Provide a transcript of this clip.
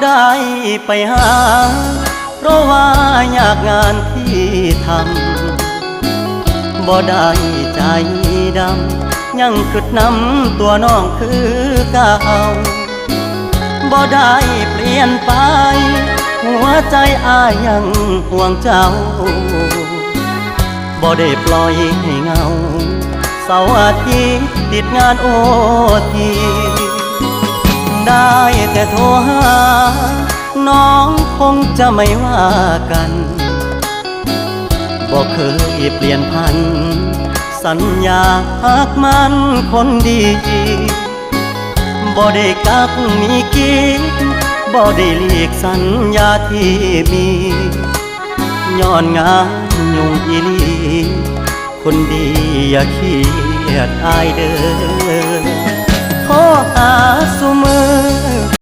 ได้ไปหาเพราะว่าอยากงานที่ทำบ่ได้ใจดำยังคิดนำตัวน้องคือเก่าบ่ได้เปลี่ยนไปหัวใจอ้ายยังห่วงเจ้าบ่ได้ปล่อยให้เงาเสาร์อาทิตย์ติดงานโอทีได้แต่โทรหาน้องคงจะไม่ว่ากันบ่เคยเปลี่ยนพันสัญญาหักมันคนดีบ่ได้กักมีกิ๊กบ่ได้หลีกสัญญาที่มีย้อนงานยุ่งอีหลีคนดีอย่าเครียดอายเด้อโทรห